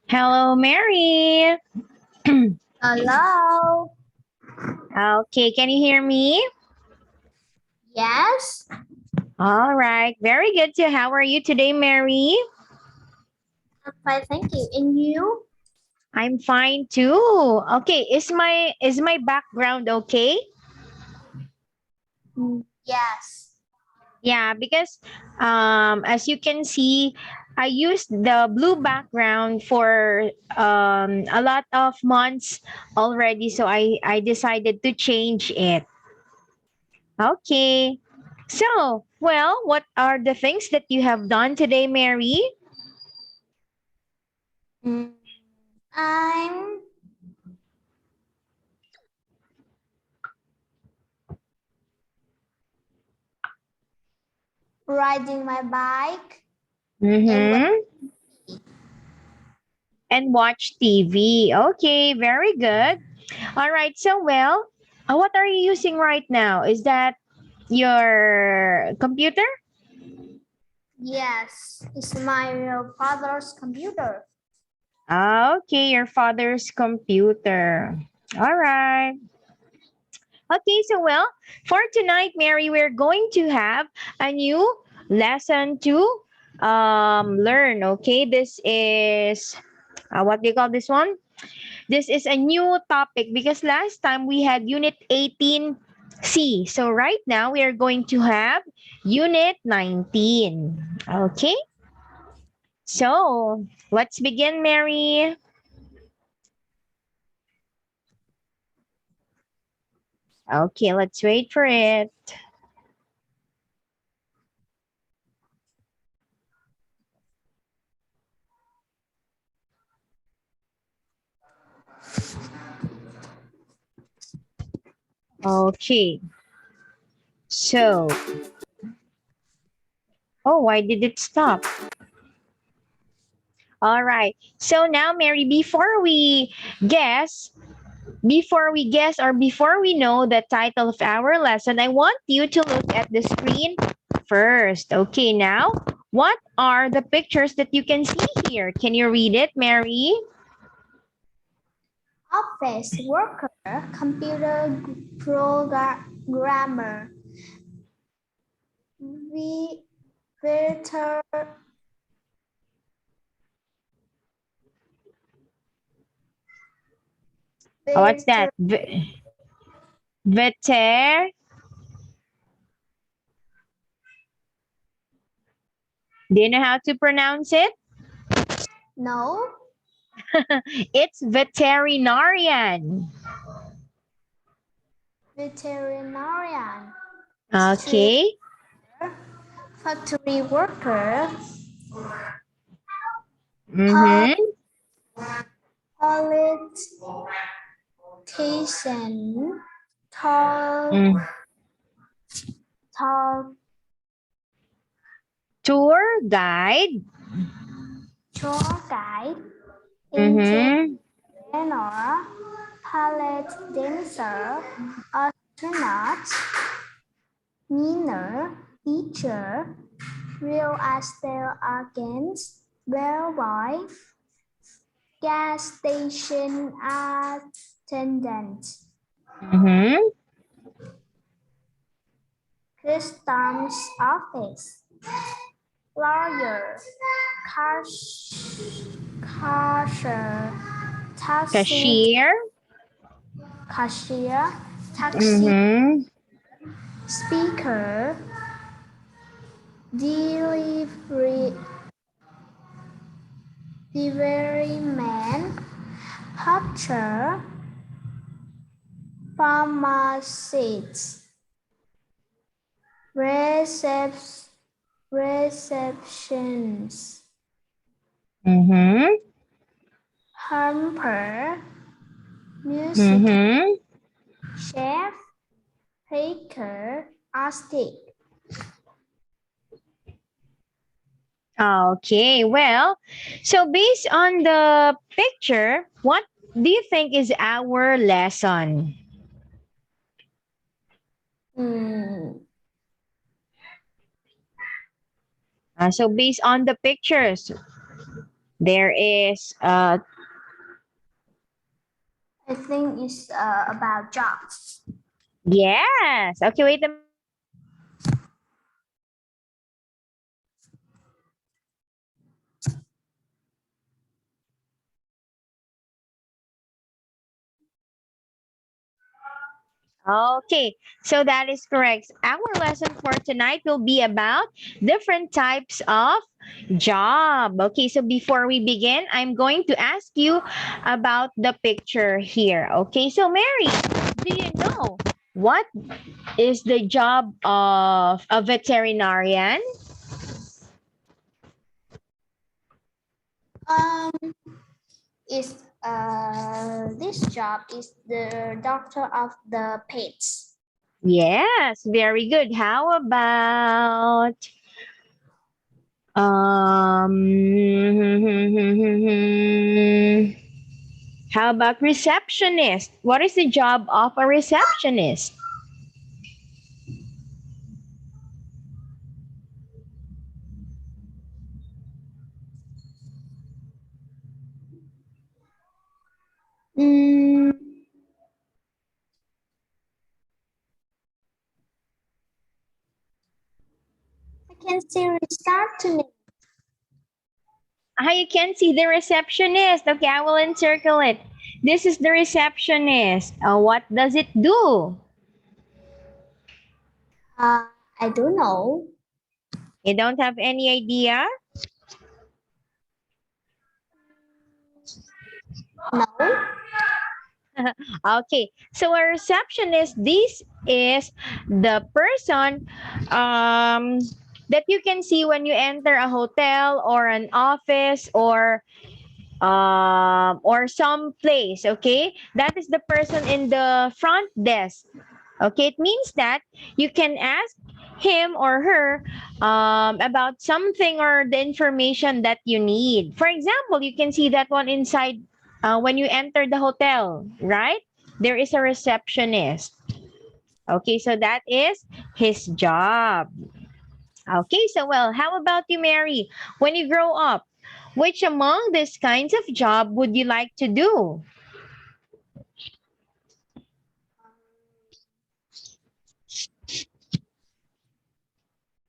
Hello, Mary. Hello. Okay, can you hear me? Yes. All right, very good. So how are you today, Mary? I'm fine, thank you. And you? I'm fine too. Okay, is my background okay? Yes. Yeah, because as you can see, I used the blue background for a lot of months already, so I decided to change it. Okay. So, well, what are the things that you have done today, Mary? I'm riding my bike Mm-hmm. And watch TV. Okay, very good. All right. So, well, what are you using right now? Is that your computer? yes, it's my father's computer. Okay, your father's computer. All right. Okay, so well, for tonight, Mary, we're going to have a new lesson to learn. Okay, this is what do you call this one? This is a new topic because last time we had Unit 18C. So right now we are going to have Unit 19. Okay, so let's begin, Mary. Okay, let's wait for it. Okay, so, oh, why did it stop? All right. So now, Mary, guess, before we guess or before we know the title of our lesson, I want you to look at the screen first. Okay, now, what are the pictures that you can see here? Can you read it, Mary? Office worker, computer programmer, virtual Oh, what's virtual that? Veter. Do you know how to pronounce it? no It's veterinarian. veterinarian, street Okay. factory worker, Mm-hmm. politician, tall, Mm. tall, Tour guide. tour guide, Mm-hmm. entrepreneur, pilot dancer, astronaut, miner, teacher, real estate agent, bellboy, gas station attendant, Mm-hmm. customs office, lawyer, cashier, taxi, Cashier. cashier, taxi Mm-hmm. speaker, delivery, delivery man, butcher, pharmacist, receptions, Mm-hmm. hamper, music, Mm-hmm. chef, baker, artist. Okay, well, so based on the picture, what do you think is our lesson? Hmm. So based on the pictures, there is I think it's about jobs. yes. Okay, wait a minute. Okay, so that is correct. Our lesson for tonight will be about different types of job. Okay, so before we begin, I'm going to ask you about the picture here. Okay, so Mary, do you know what is the job of a veterinarian? Um, is this job is the doctor of the pets. Yes, very good. How about um how about receptionist? What is the job of a receptionist? Mm, I can see restart to me. You can see the receptionist. Okay, I will encircle it. This is the receptionist. What does it do? I don't know. You don't have any idea? No. Okay, so a receptionist, this is the person that you can see when you enter a hotel or an office or some place. Okay, that is the person in the front desk. Okay, it means that you can ask him or her about something or the information that you need. For example, you can see that one inside when you enter the hotel, right? There is a receptionist. Okay, so that is his job. Okay, so well, how about you, Mary? When you grow up, which among these kinds of job would you like to do?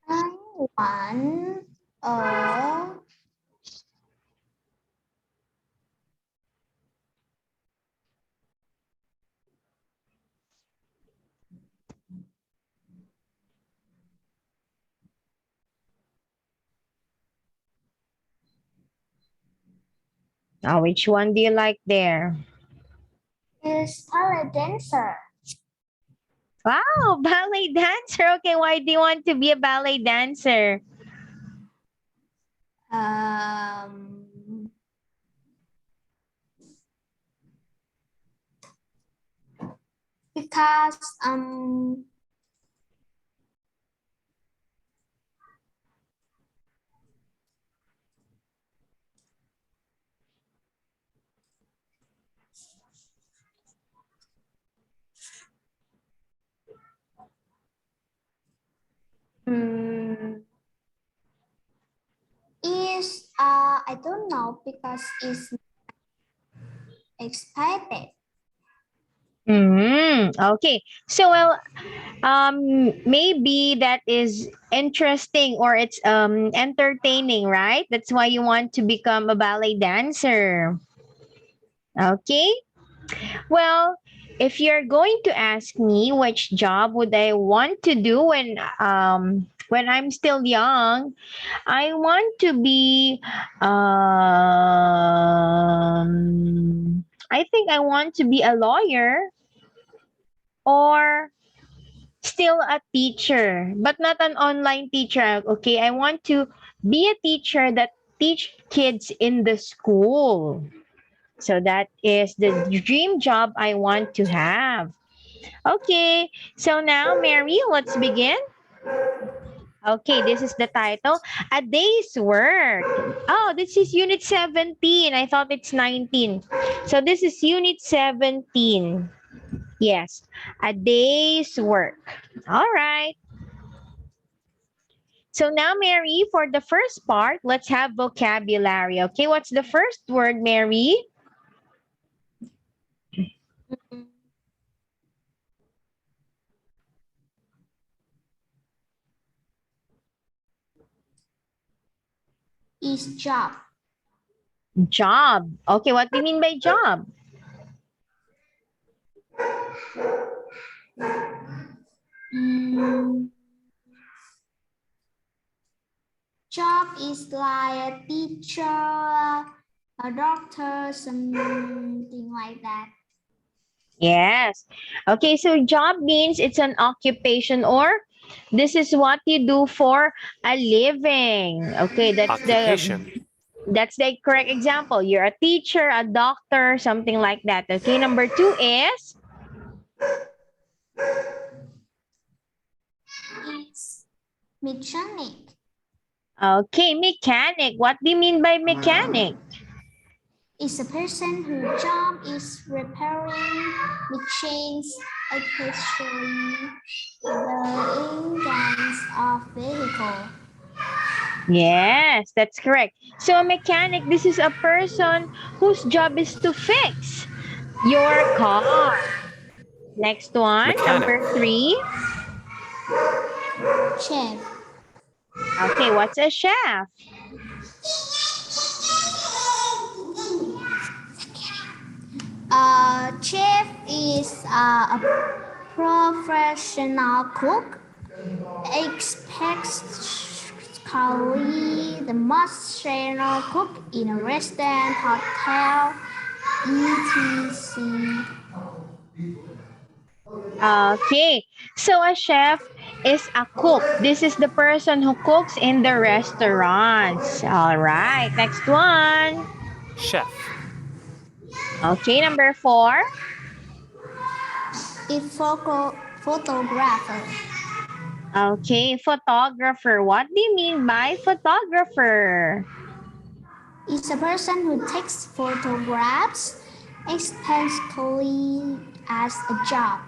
I want uh Which one do you like there? is ballet dancer. Wow, ballet dancer. Okay, why do you want to be a ballet dancer? Um, because mm, is I don't know because it's expected. Okay. So well, maybe that is interesting or it's entertaining, right? That's why you want to become a ballet dancer. Okay. Well, if you're going to ask me which job would I want to do when I'm still young, I want to be I think I want to be a lawyer or still a teacher, but not an online teacher. Okay, I want to be a teacher that teach kids in the school. So that is the dream job I want to have. Okay, so now Mary, let's begin. Okay, this is the title. A day's work. Oh, this is unit 17. I thought it's 19. So this is unit 17. Yes, a day's work. All right. So now, Mary, for the first part, let's have vocabulary. Okay, what's the first word, Mary? Mm, is job. Job. Okay, what do you mean by job? Mm, job is like a teacher, a doctor, something like that. Yes. Okay, so job means it's an occupation or this is what you do for a living. Okay, Occupation. that's the correct example. You're a teacher, a doctor, something like that. Okay, number 2 is Is mechanic. okay, mechanic. What do you mean by mechanic? Is a person whose job is repairing machines, especially the engines of vehicle. Yes, that's correct. So a mechanic, this is a person whose job is to fix your car. Next one, Mechanic. number 3. Chef. Okay, what's a chef? Chef is a professional cook, especially the most general cook in a restaurant, hotel, etc. Okay, so a chef is a cook. This is the person who cooks in the restaurants. All right, next one. Chef. Okay, number 4. Is photographer. Okay, photographer. What do you mean by photographer? Is a person who takes photographs, especially as a job.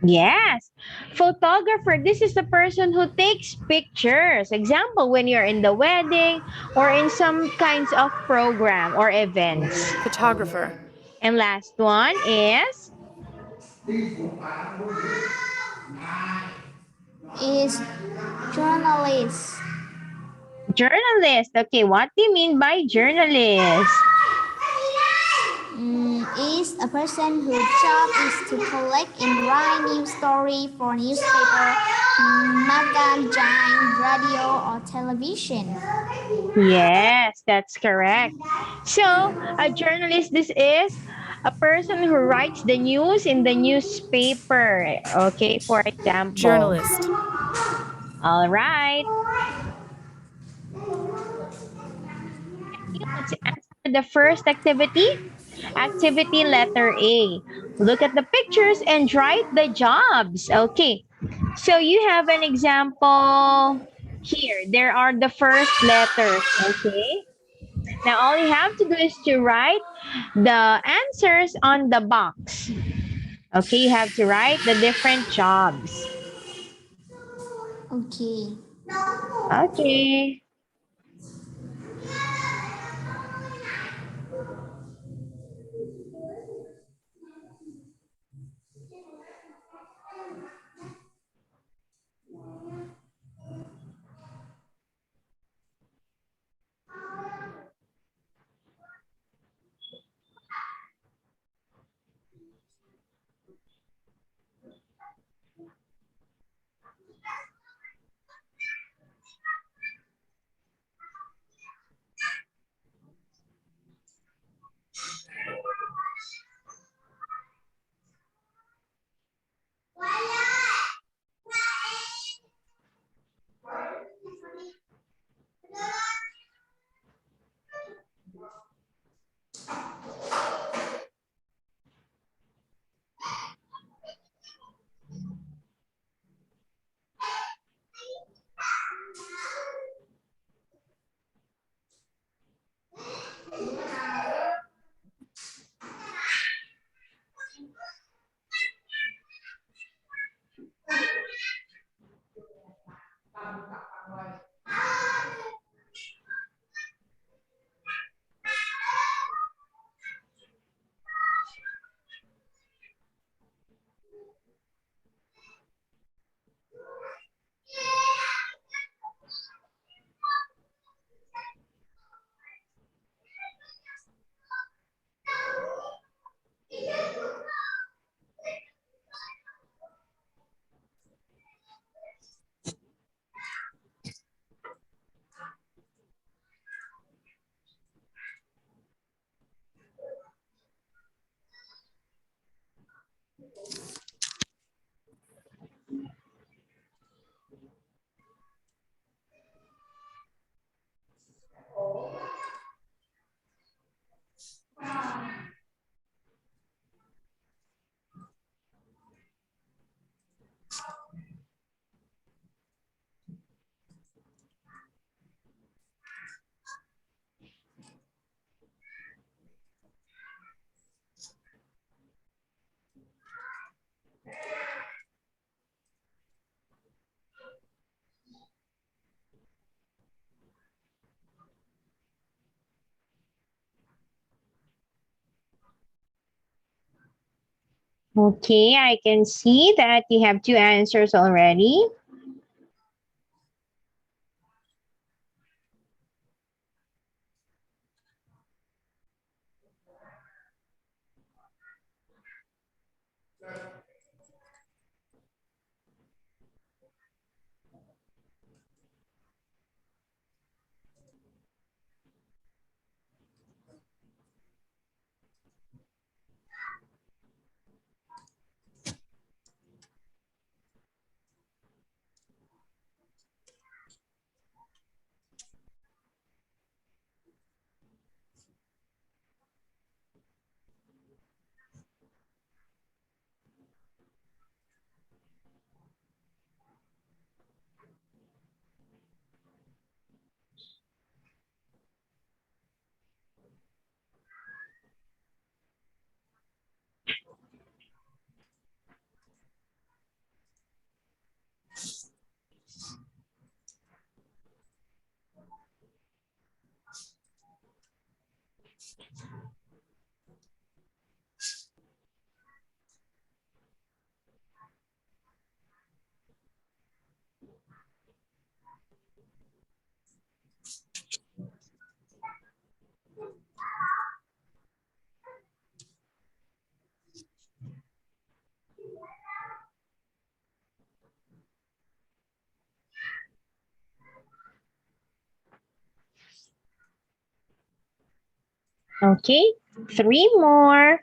Yes, photographer. This is the person who takes pictures. Example, when you're in the wedding or in some kinds of program or events. Photographer. And last one is Is journalist. journalist. Okay, what do you mean by journalist? Is a person whose job is to collect and write news story for newspaper, magazine, radio, or television. Yes, that's correct. So, a journalist, this is a person who writes the news in the newspaper. Okay, for example. Journalist. All right. Let's answer the first activity. Activity letter A. Look at the pictures and write the jobs. Okay. So you have an example here. There are the first letters. Okay. Now all you have to do is to write the answers on the box. Okay. You have to write the different jobs. Okay. Okay. Okay, I can see that you have two answers already. Okay, three more.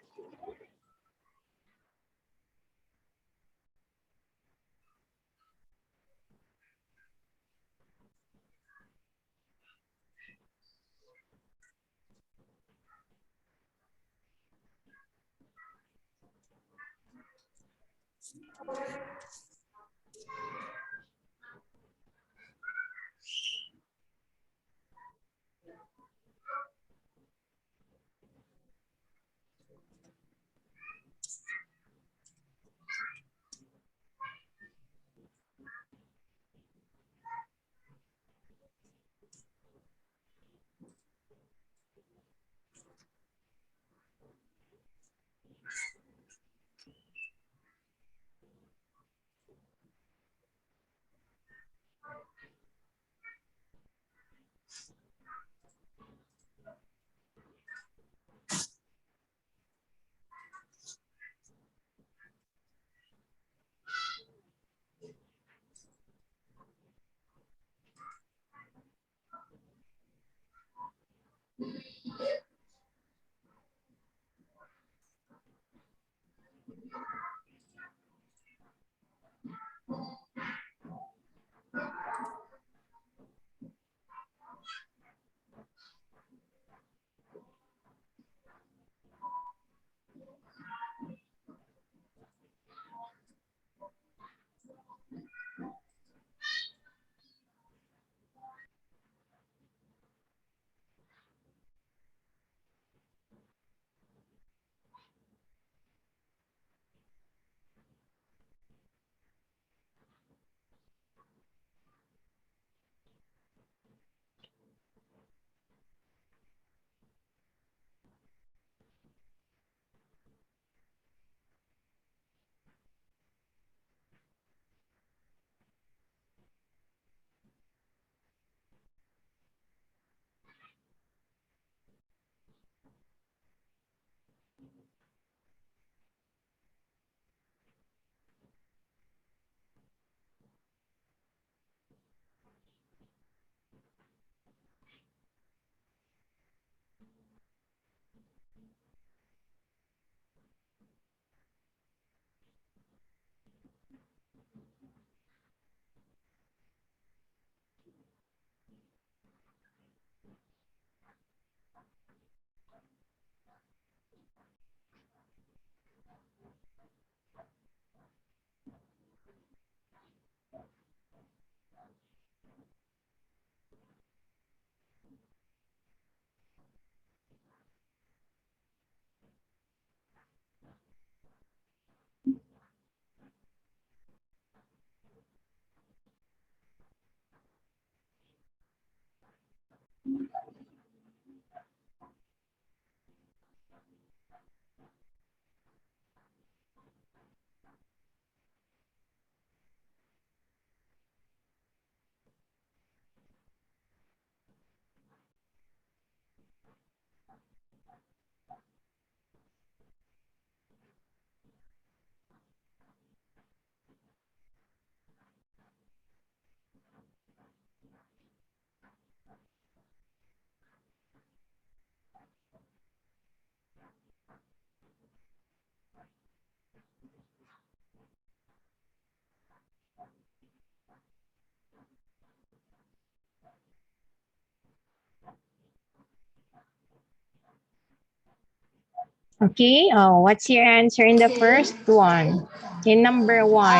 Okay. Oh, what's your answer in the Okay. first one? In number one.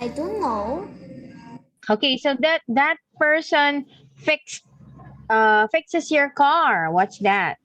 I don't know. Okay, so that person fixes your car. What's that?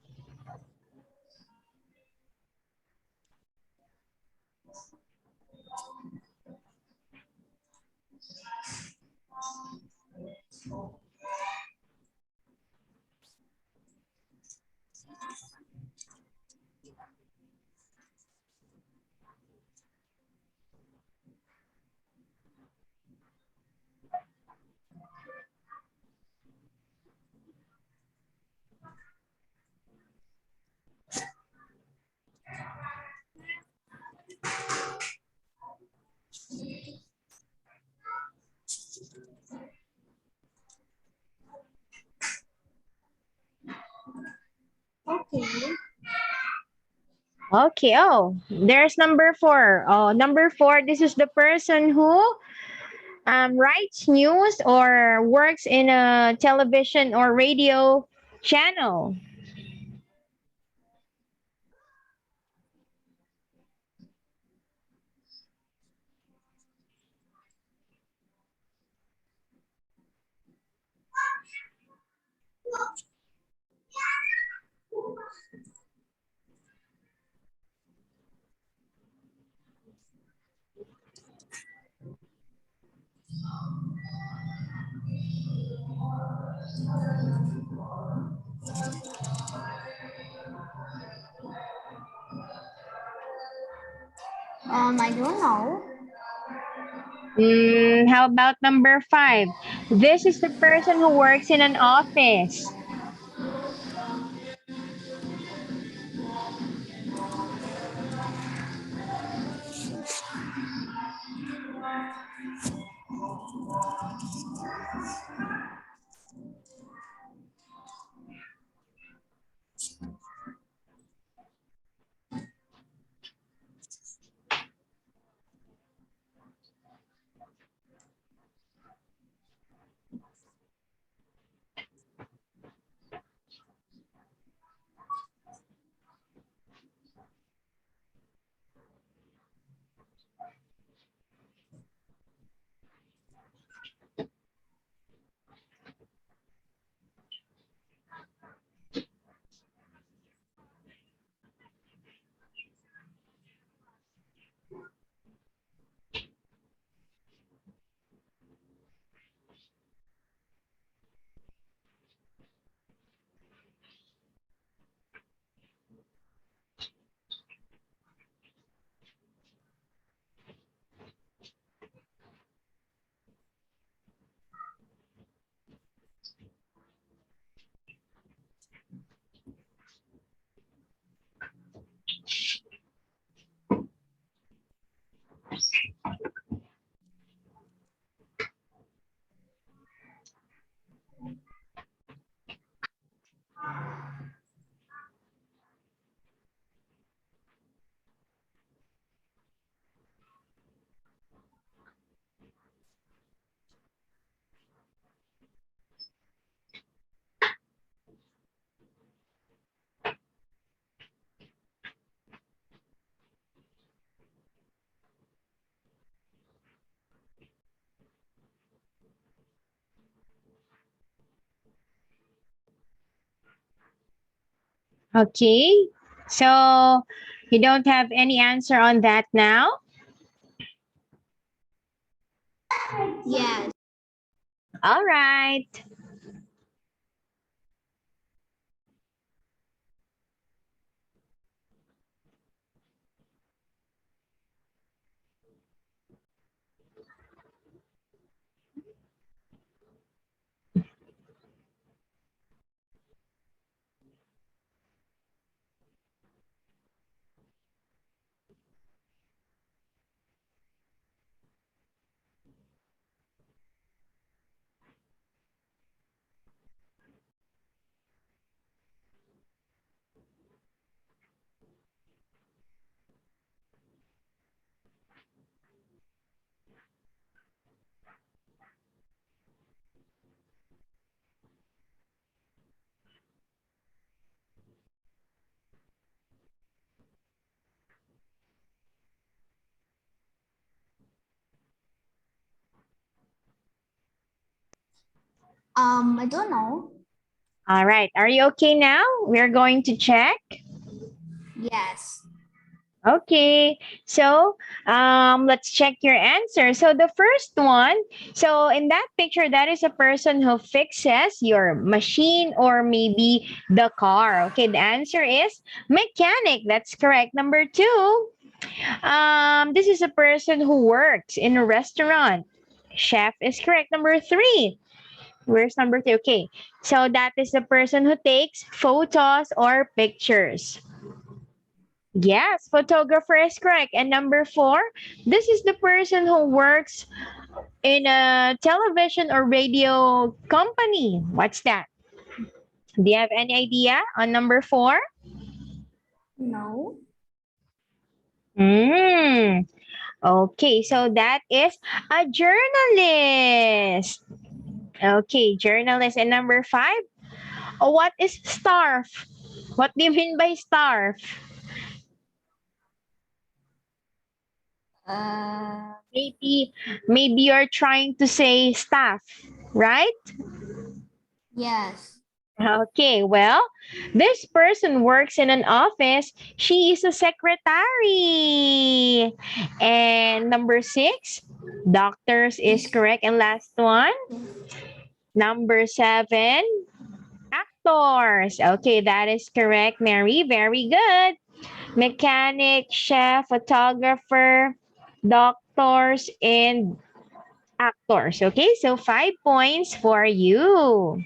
Okay. Okay. Oh, there's number four. Oh, number four. This is the person who writes news or works in a television or radio channel. I don't know. How about number five? This is the person who works in an office. Okay. So you don't have any answer on that now? Yes. All right. I don't know. All right. Are you okay now? We're going to check. Yes. Okay, so let's check your answer. So the first one, so in that picture, that is a person who fixes your machine or maybe the car. Okay, the answer is mechanic. That's correct. Number two, this is a person who works in a restaurant. Chef is correct. Number three. Where's number three? Okay, so that is the person who takes photos or pictures. Yes, photographer is correct. And number four, this is the person who works in a television or radio company. What's that? Do you have any idea on number four? No. Okay, so that is a journalist. Okay, journalist. And number five, what is starve? What do you mean by starve? Maybe you're trying to say staff, right? Yes. Okay, well, this person works in an office. She is a secretary. And number six, doctors is correct. And last one, number seven, actors. Okay, that is correct, Mary. Very good. Mechanic, chef, photographer, doctors, and actors. Okay, so 5 points for you.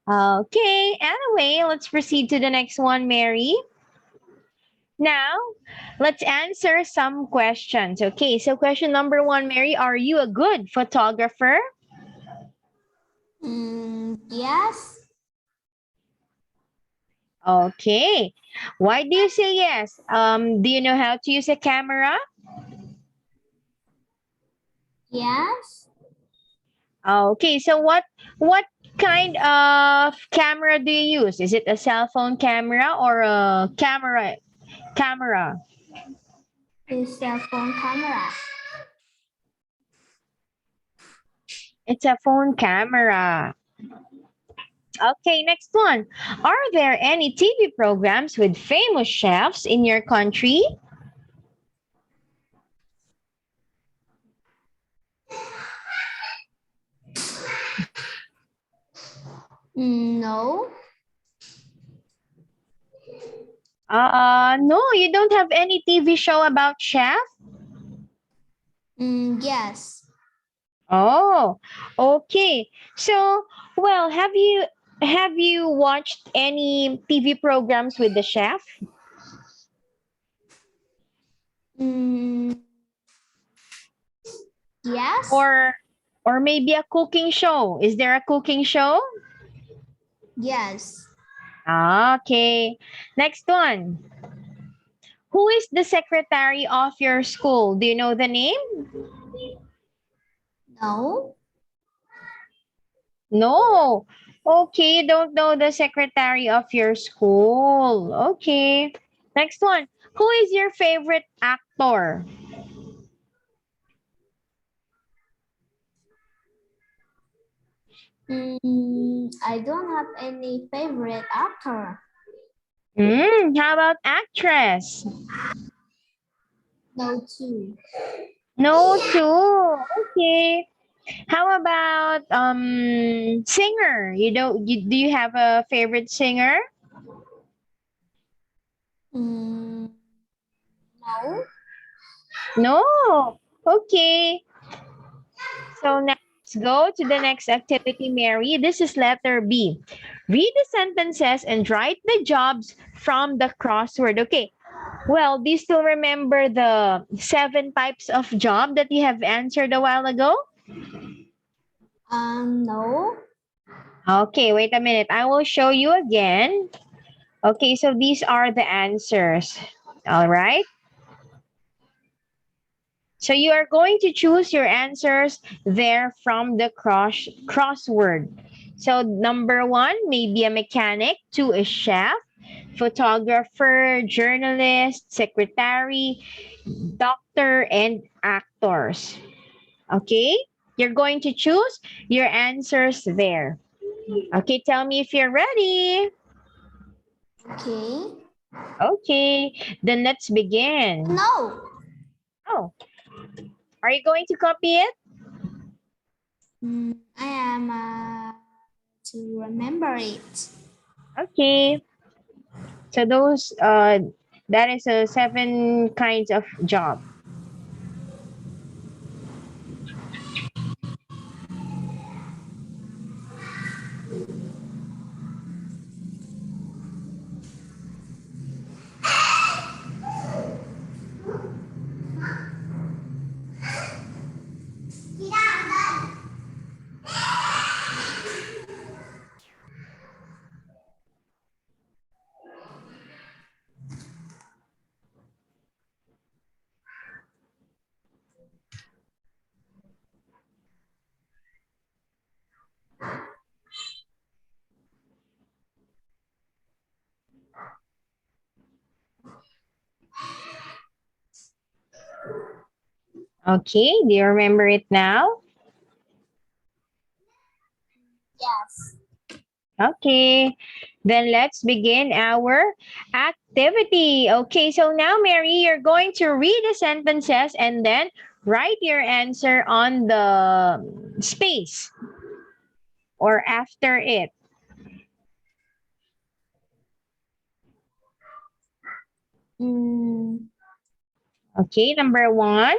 Okay, anyway, let's proceed to the next one, Mary. Now, let's answer some questions. Okay, so question number one, Mary, are you a good photographer? Yes. Okay, why do you say yes? Do you know how to use a camera? Yes. Okay, so what kind of camera do you use? Is it a cell phone camera or a camera? It's a phone camera. It's a phone camera. Okay, next one. Are there any TV programs with famous chefs in your country? No. No, you don't have any TV show about chef? Yes. Oh, okay. So, well, have you watched any TV programs with the chef? Yes. Or maybe a cooking show? Is there a cooking show? Yes. Okay. Next one. Who is the secretary of your school? Do you know the name? No. No. Okay, you don't know the secretary of your school. Okay. Next one. Who is your favorite actor? I don't have any favorite actor. How about actress? No, too. No, too. Okay. How about singer? Do you have a favorite singer? No. No. Okay. So now let's go to the next activity, Mary. This is letter B. Read the sentences and write the jobs from the crossword. Okay. Well, do you still remember the 7 types of job that you have answered a while ago? No. Okay, wait a minute. I will show you again. Okay, so these are the answers. All right. So you are going to choose your answers there from the crossword. So number one, maybe a mechanic. Two, a chef, photographer, journalist, secretary, doctor, and actors. Okay? You're going to choose your answers there. Okay, tell me if you're ready. Okay. Okay, then let's begin. No. Oh, are you going to copy it? I am to remember it. Okay. So those that is a 7 kinds of job. Okay, do you remember it now? Yes. Okay, then let's begin our activity. Okay, so now, Mary, you're going to read the sentences and then write your answer on the space or after it. Mm, Okay, number 1.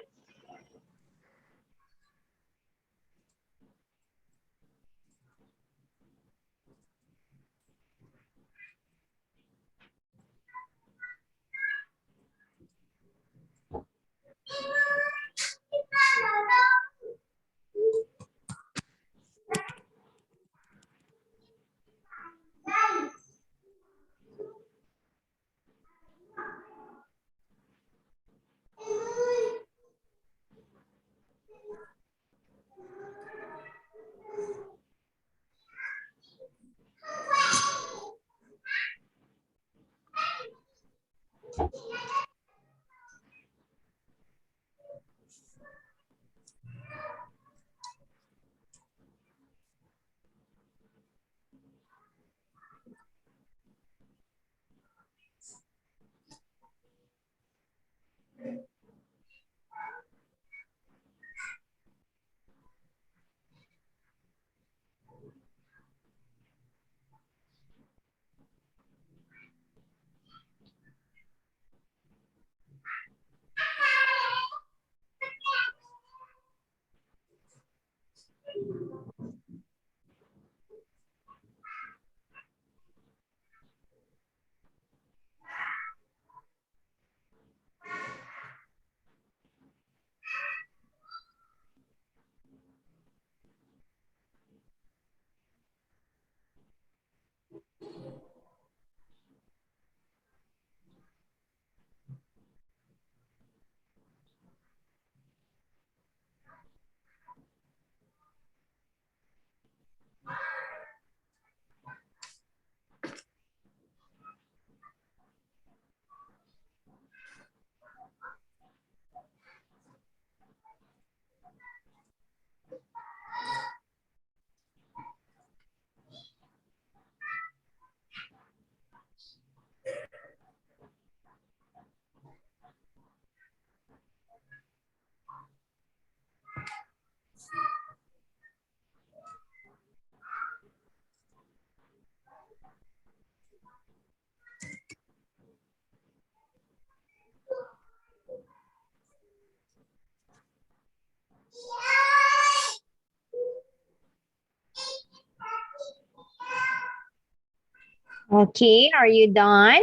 Okay, are you done?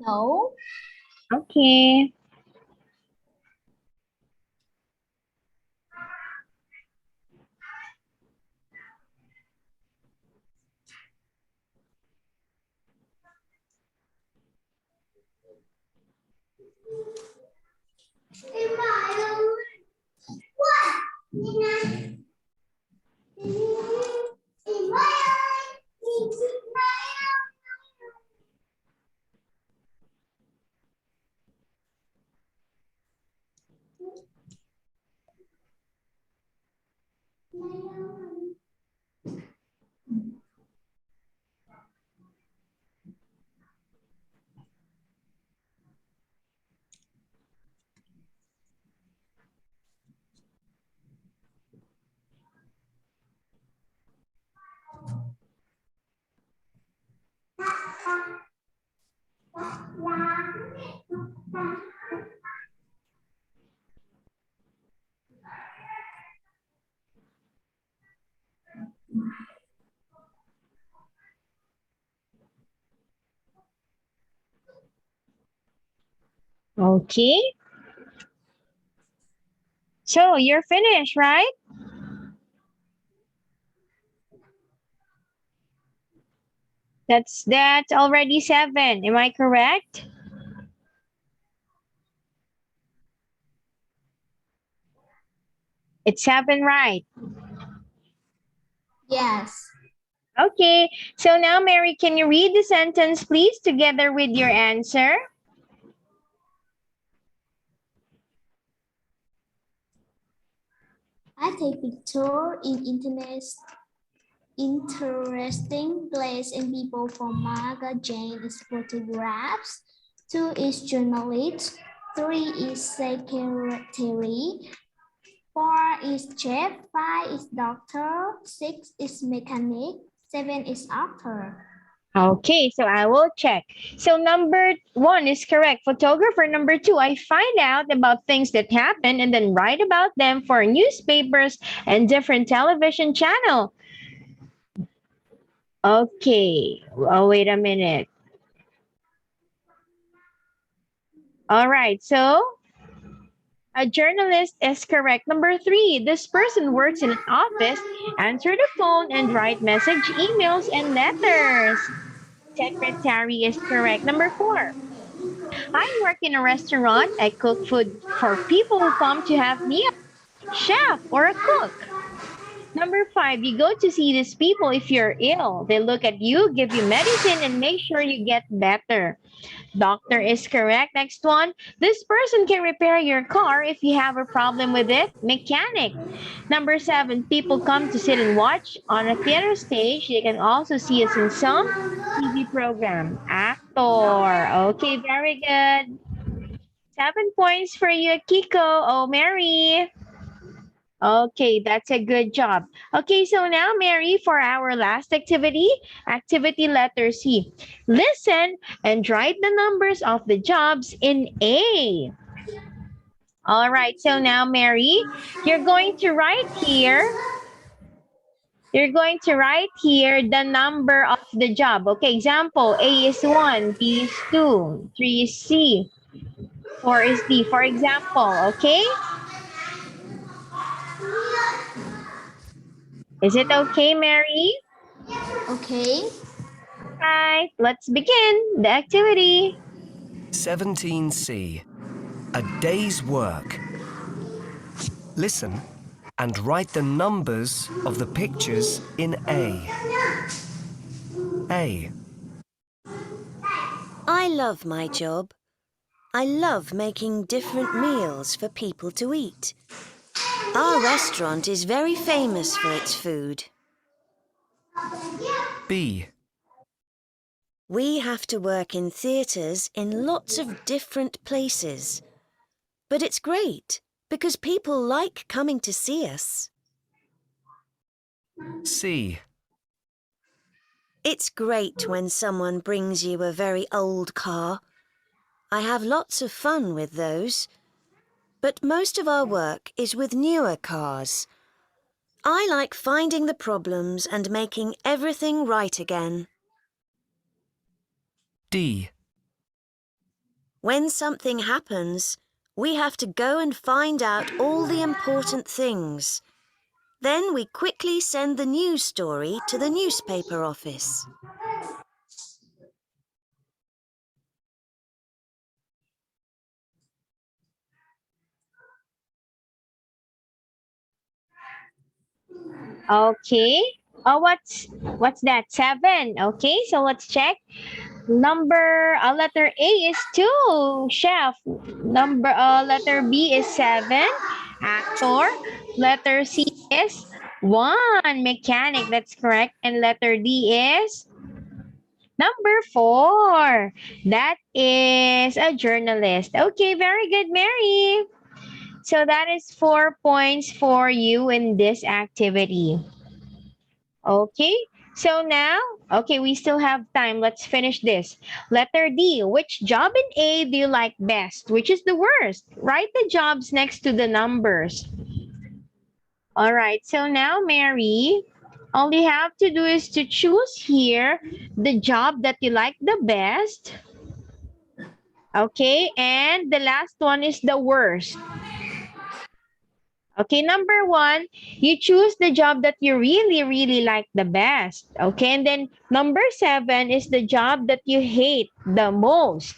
no. Okay. Okay. So you're finished, right? That's already 7. Am I correct? It's 7, right? Yes. Okay. So now, Mary, can you read the sentence, please, together with your answer? I take picture in interesting place and people from magazine is photographs. 2 is journalist. 3 is secretary. 4 is chef. 5 is doctor. 6 is mechanic. 7 is actor. Okay, so I will check. So number 1 is correct. Photographer. Number 2, I find out about things that happen and then write about them for newspapers and different television channel. Okay. Oh, wait a minute. All right. So a journalist is correct. Number 3, this person works in an office, answer the phone and write message, emails, and letters. Secretary is correct. Number 4, I work in a restaurant. I cook food for people who come to have meals. Chef or a cook. Number 5, you go to see these people if you're ill. They look at you, give you medicine, and make sure you get better. Doctor is correct. Next one. This person can repair your car if you have a problem with it. Mechanic. Number 7. People come to sit and watch on a theater stage. They can also see us in some TV program. Actor. Okay, very good. 7 points for you, Kiko. Oh, Mary. Okay, that's a good job. Okay, so now, Mary, for our last activity, activity letter C. Listen and write the numbers of the jobs in A. All right, so now, Mary, you're going to write here. You're going to write here the number of the job. Okay, example, A is 1, B is 2, 3 is C, 4 is D. For example, okay? Is it okay, Mary? Okay. Right, let's begin the activity. 17C. A day's work. Listen and write the numbers of the pictures in A. A. I love my job. I love making different meals for people to eat. Our restaurant is very famous for its food. B. We have to work in theatres in lots of different places. But it's great because people like coming to see us. C. It's great when someone brings you a very old car. I have lots of fun with those. But most of our work is with newer cars. I like finding the problems and making everything right again. D. When something happens, we have to go and find out all the important things. Then we quickly send the news story to the newspaper office. Okay. Oh, what's that? 7. Okay, so let's check. Letter A is 2, chef. Letter B is 7, actor. Letter C is 1, mechanic. That's correct. And letter D is number 4. That is a journalist. Okay, very good, Mary. So that is 4 points for you in this activity. Okay, so now, okay, we still have time. Let's finish this. Letter D, which job in A do you like best? Which is the worst? Write the jobs next to the numbers. All right, so now, Mary, all you have to do is to choose here the job that you like the best. Okay, and the last one is the worst. Okay, number one, you choose the job that you really, really like the best. Okay, and then number seven is the job that you hate the most.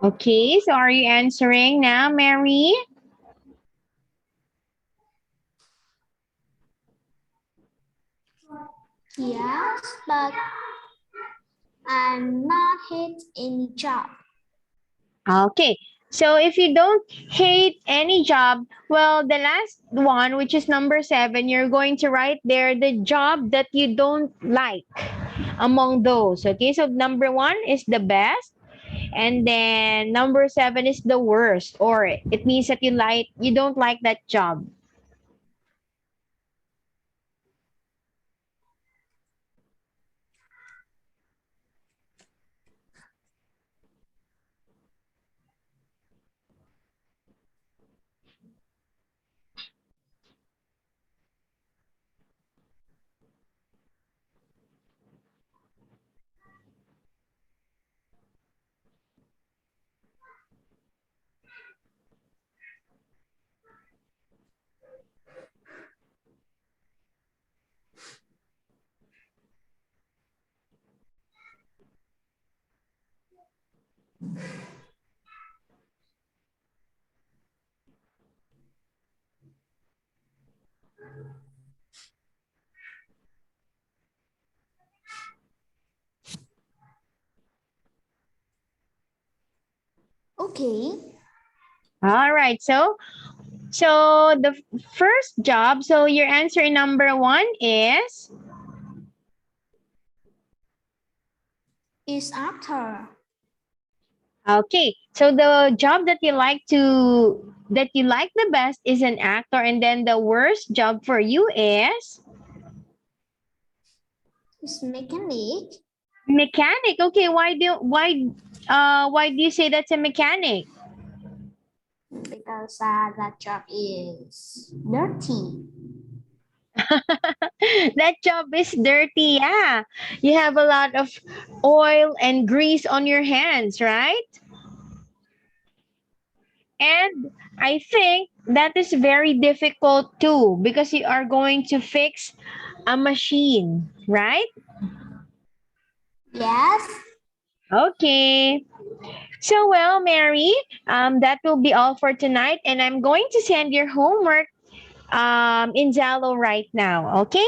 Okay, so are you answering now, Mary? Yes, but I'm not hate any job. Okay, so if you don't hate any job, well, the last one, which is number seven, you're going to write there the job that you don't like among those. Okay, so number one is the best, and then number seven is the worst, or it means that you don't like that job. Okay. All right, so the first job, so your answer in number one Is actor. okay. So the job that you like the best is an actor, and then the worst job for you is Is mechanic. mechanic. Okay, why do you say that's a mechanic? Because that job is dirty. That job is dirty. Yeah, you have a lot of oil and grease on your hands, right? And I think that is very difficult too because you are going to fix a machine, right? Yes. Okay. So, well, Mary, that will be all for tonight, and I'm going to send your homework in Zalo right now. Okay.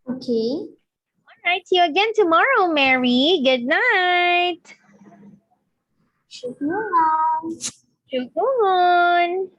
Okay. All right. See you again tomorrow, Mary. Good night. Should you know? Shugun.